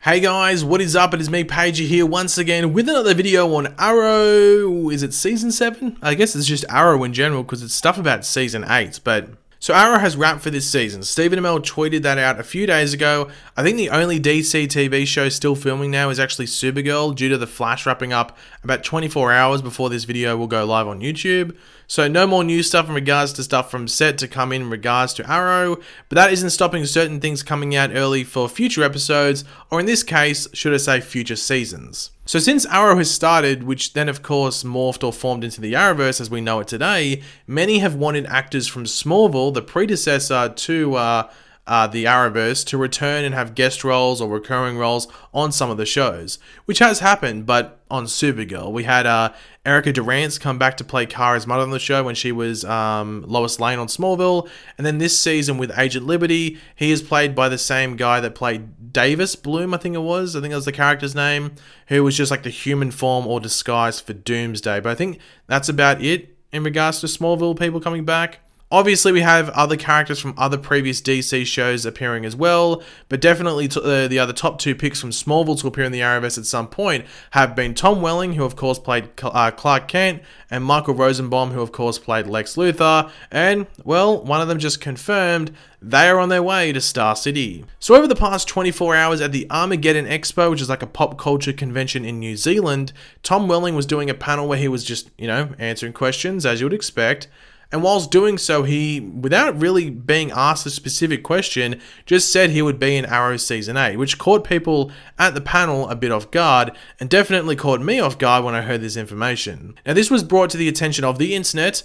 Hey guys, what is up? It is me, Pager, here once again with another video on Arrow. Is it Season 7? I guess it's just Arrow in general because it's stuff about Season 8, but... So Arrow has wrapped for this season. Stephen Amell tweeted that out a few days ago. I think the only DC TV show still filming now is actually Supergirl due to The Flash wrapping up about 24 hours before this video will go live on YouTube. So no more new stuff in regards to stuff from set to come in regards to Arrow, but that isn't stopping certain things coming out early for future episodes, or in this case, should I say future seasons. So since Arrow has started, which then of course morphed or formed into the Arrowverse as we know it today, many have wanted actors from Smallville, the predecessor to the Arrowverse, to return and have guest roles or recurring roles on some of the shows, which has happened, but on Supergirl. We had Erica Durance come back to play Kara's mother on the show when she was Lois Lane on Smallville, and then this season with Agent Liberty, he is played by the same guy that played Davis Bloom, I think that was the character's name, who was just like the human form or disguise for Doomsday. But I think that's about it in regards to Smallville people coming back. Obviously, we have other characters from other previous DC shows appearing as well, but definitely the other top two picks from Smallville to appear in the Arrowverse at some point have been Tom Welling, who of course played Clark Kent, and Michael Rosenbaum, who of course played Lex Luthor, and, well, one of them just confirmed they are on their way to Star City. So over the past 24 hours at the Armageddon Expo, which is like a pop culture convention in New Zealand, Tom Welling was doing a panel where he was just, answering questions as you would expect. And whilst doing so, he, without really being asked a specific question, just said he would be in Arrow Season 8, which caught people at the panel a bit off guard, and definitely caught me off guard when I heard this information. Now, this was brought to the attention of the internet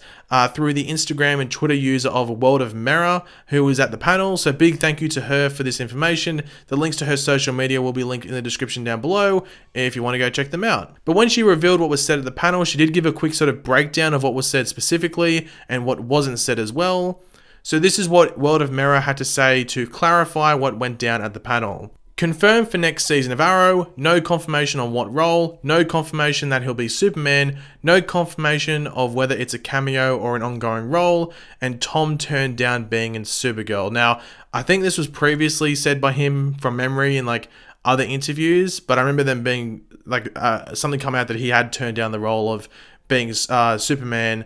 through the Instagram and Twitter user of World of Mirror, who was at the panel, so big thank you to her for this information. The links to her social media will be linked in the description down below if you want to go check them out. But when she revealed what was said at the panel, she did give a quick sort of breakdown of what was said specifically, and what wasn't said as well. So this is what World of Mirror had to say to clarify what went down at the panel. Confirmed for next season of Arrow, no confirmation on what role, no confirmation that he'll be Superman, no confirmation of whether it's a cameo or an ongoing role, and Tom turned down being in Supergirl. Now, I think this was previously said by him from memory in like other interviews, but I remember them being like something come out that he had turned down the role of being Superman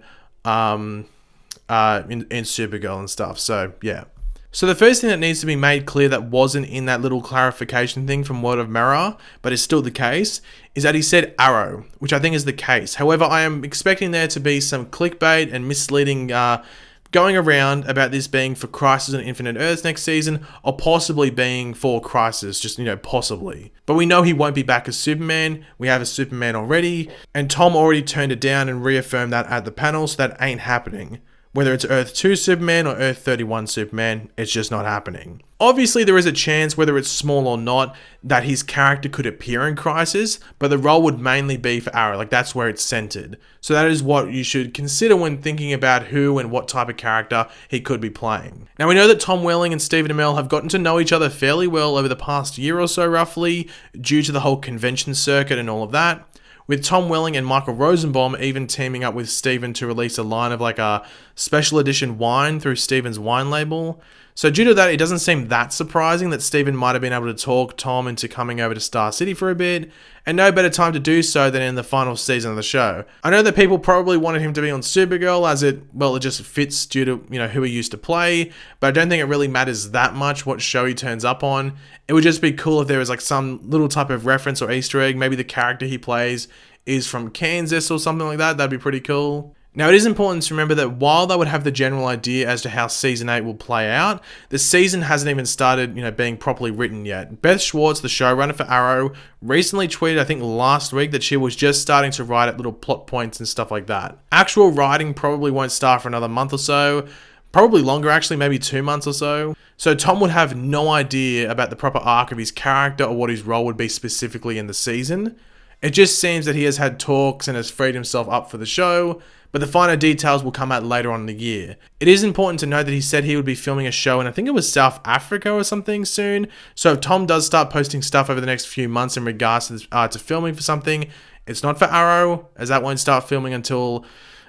in Supergirl and stuff. So yeah. So the first thing that needs to be made clear that wasn't in that little clarification thing from World of Mirror, but is still the case, is that he said Arrow, which I think is the case. However, I am expecting there to be some clickbait and misleading going around about this being for Crisis on Infinite Earths next season, or possibly being for Crisis, just, possibly. But we know he won't be back as Superman, we have a Superman already, and Tom already turned it down and reaffirmed that at the panel, so that ain't happening. Whether it's Earth 2 Superman or Earth 31 Superman, it's just not happening. Obviously, there is a chance, whether it's small or not, that his character could appear in Crisis, but the role would mainly be for Arrow, like that's where it's centered. So that is what you should consider when thinking about who and what type of character he could be playing. Now, we know that Tom Welling and Stephen Amell have gotten to know each other fairly well over the past year or so, roughly, due to the whole convention circuit and all of that, with Tom Welling and Michael Rosenbaum even teaming up with Stephen to release a line of like a special edition wine through Stephen's wine label. So due to that, it doesn't seem that surprising that Stephen might have been able to talk Tom into coming over to Star City for a bit, and no better time to do so than in the final season of the show. I know that people probably wanted him to be on Supergirl as it just fits due to, who he used to play, but I don't think it really matters that much what show he turns up on. It would just be cool if there was like some little type of reference or Easter egg, maybe the character he plays is from Kansas or something like that. That'd be pretty cool. Now, it is important to remember that while they would have the general idea as to how Season 8 will play out, the season hasn't even started, being properly written yet. Beth Schwartz, the showrunner for Arrow, recently tweeted, I think last week, that she was just starting to write at little plot points and stuff like that. Actual writing probably won't start for another month or so, probably longer actually, maybe 2 months or so. So Tom would have no idea about the proper arc of his character or what his role would be specifically in the season. It just seems that he has had talks and has freed himself up for the show, but the finer details will come out later on in the year. It is important to note that he said he would be filming a show in, I think it was South Africa or something soon, so if Tom does start posting stuff over the next few months in regards to filming for something, it's not for Arrow, as that won't start filming until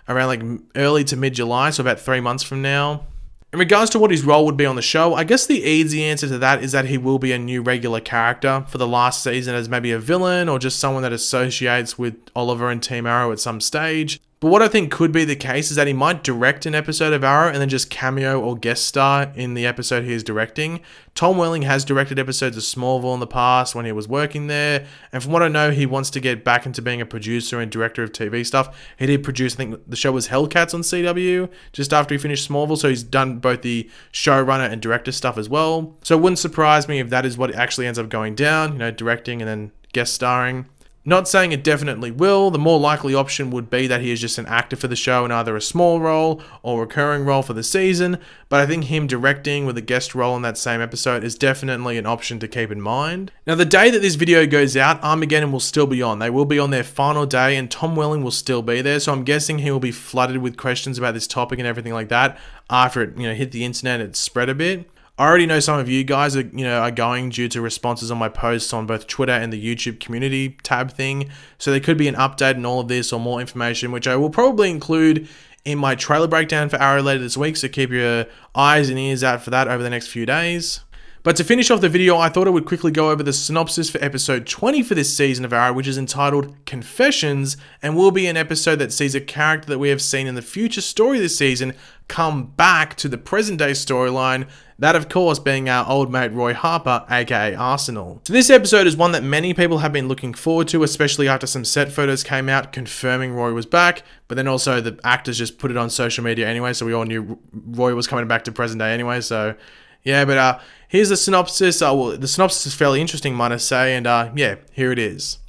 around like early to mid-July, so about 3 months from now. In regards to what his role would be on the show, I guess the easy answer to that is that he will be a new regular character for the last season as maybe a villain or just someone that associates with Oliver and Team Arrow at some stage. But what I think could be the case is that he might direct an episode of Arrow and then just cameo or guest star in the episode he is directing. Tom Welling has directed episodes of Smallville in the past when he was working there, and from what I know, he wants to get back into being a producer and director of TV stuff. He did produce, I think the show was Hellcats on CW just after he finished Smallville, so he's done both the showrunner and director stuff as well. So it wouldn't surprise me if that is what actually ends up going down, you know, directing and then guest starring. Not saying it definitely will. The more likely option would be that he is just an actor for the show in either a small role or recurring role for the season, but I think him directing with a guest role in that same episode is definitely an option to keep in mind. Now, the day that this video goes out, Armageddon will still be on. They will be on their final day and Tom Welling will still be there, so I'm guessing he will be flooded with questions about this topic and everything like that after it, hit the internet and it spread a bit. I already know some of you guys are going due to responses on my posts on both Twitter and the YouTube community tab thing. So there could be an update on all of this or more information, which I will probably include in my trailer breakdown for Arrow later this week. So keep your eyes and ears out for that over the next few days. But to finish off the video, I thought I would quickly go over the synopsis for episode 20 for this season of Arrow, which is entitled Confessions, and will be an episode that sees a character that we have seen in the future story this season come back to the present day storyline, that of course being our old mate Roy Harper, aka Arsenal. So this episode is one that many people have been looking forward to, especially after some set photos came out confirming Roy was back, but then also the actors just put it on social media anyway, so we all knew Roy was coming back to present day anyway, so yeah, but here's the synopsis. Well, the synopsis is fairly interesting, might I say, and yeah, here it is.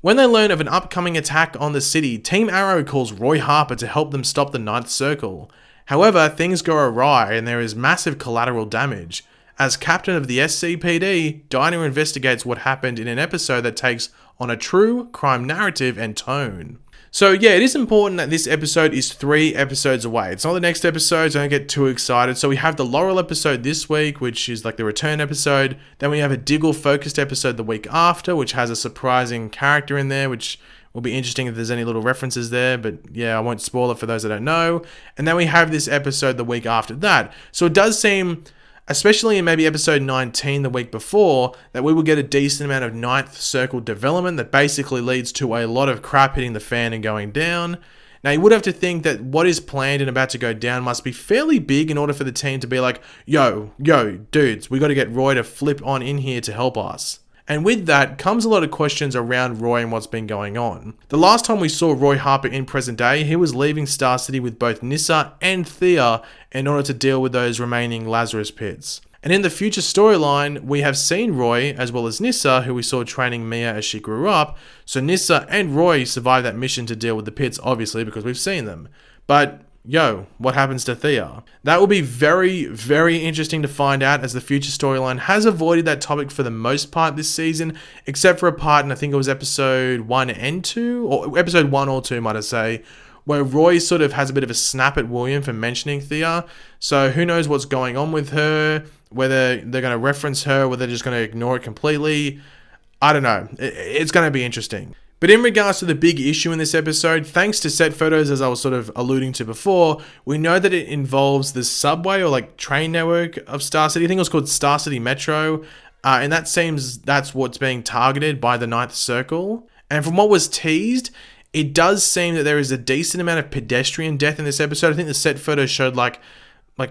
When they learn of an upcoming attack on the city, Team Arrow calls Roy Harper to help them stop the Ninth Circle. However, things go awry and there is massive collateral damage. As captain of the SCPD, Dinah investigates what happened in an episode that takes on a true crime narrative and tone. So yeah, it is important that this episode is 3 episodes away. It's not the next episode, so don't get too excited. So we have the Laurel episode this week, which is like the return episode. Then we have a Diggle focused episode the week after, which has a surprising character in there, which will be interesting if there's any little references there. But yeah, I won't spoil it for those that don't know. And then we have this episode the week after that. So it does seem, especially in maybe episode 19 the week before, that we will get a decent amount of Ninth Circle development that basically leads to a lot of crap hitting the fan and going down. Now, you would have to think that what is planned and about to go down must be fairly big in order for the team to be like, yo, dudes, we got to get Roy to flip on in here to help us. And with that comes a lot of questions around Roy and what's been going on. The last time we saw Roy Harper in present day, he was leaving Star City with both Nyssa and Thea in order to deal with those remaining Lazarus pits. And in the future storyline, we have seen Roy as well as Nyssa, who we saw training Mia as she grew up. So Nyssa and Roy survived that mission to deal with the pits, obviously, because we've seen them. But yo, what happens to Thea? That will be very, very interesting to find out, as the future storyline has avoided that topic for the most part this season, except for a part in, I think it was episode 1 and 2, or episode 1 or 2 might I say, where Roy sort of has a bit of a snap at William for mentioning Thea. So who knows what's going on with her, whether they're going to reference her, whether they're just going to ignore it completely. I don't know. It's going to be interesting. But in regards to the big issue in this episode, thanks to set photos, as I was sort of alluding to before, we know that it involves the subway or like train network of Star City. I think it was called Star City Metro. And that seems that's what's being targeted by the Ninth Circle. And from what was teased, it does seem that there is a decent amount of pedestrian death in this episode. I think the set photos showed like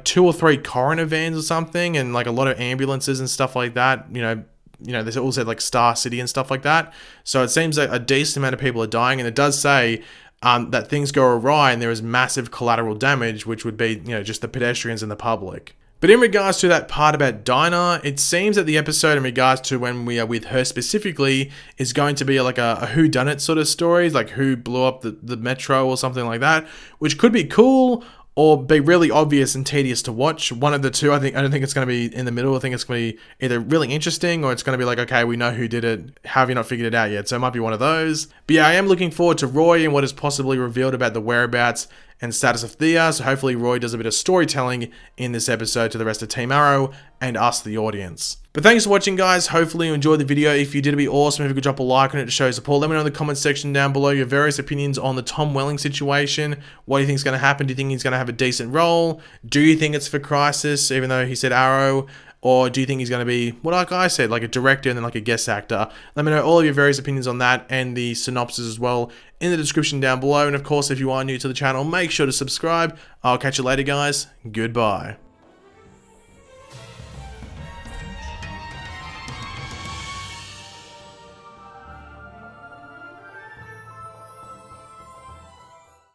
2 or 3 coroner vans or something, and like a lot of ambulances and stuff like that, they all said like Star City and stuff like that. So it seems like a decent amount of people are dying, and it does say that things go awry and there is massive collateral damage, which would be, just the pedestrians and the public. But in regards to that part about Dinah, it seems that the episode in regards to when we are with her specifically is going to be like a whodunit sort of story, like who blew up the metro or something like that, which could be cool or be really obvious and tedious to watch. One of the two. I don't think it's going to be in the middle. I think it's going to be either really interesting or it's going to be like, okay, we know who did it. How have you not figured it out yet? So it might be one of those. But yeah, I am looking forward to Roy and what is possibly revealed about the whereabouts and status of Thea, so hopefully Roy does a bit of storytelling in this episode to the rest of Team Arrow and us, the audience. But thanks for watching, guys. Hopefully you enjoyed the video. If you did, it'd be awesome if you could drop a like on it to show support. Let me know in the comment section down below your various opinions on the Tom Welling situation. What do you think is going to happen? Do you think he's going to have a decent role? Do you think it's for Crisis, even though he said Arrow? Or do you think he's going to be, well, like I said, like a director and then like a guest actor? Let me know all of your various opinions on that and the synopsis as well in the description down below. And of course, if you are new to the channel, make sure to subscribe. I'll catch you later, guys. Goodbye.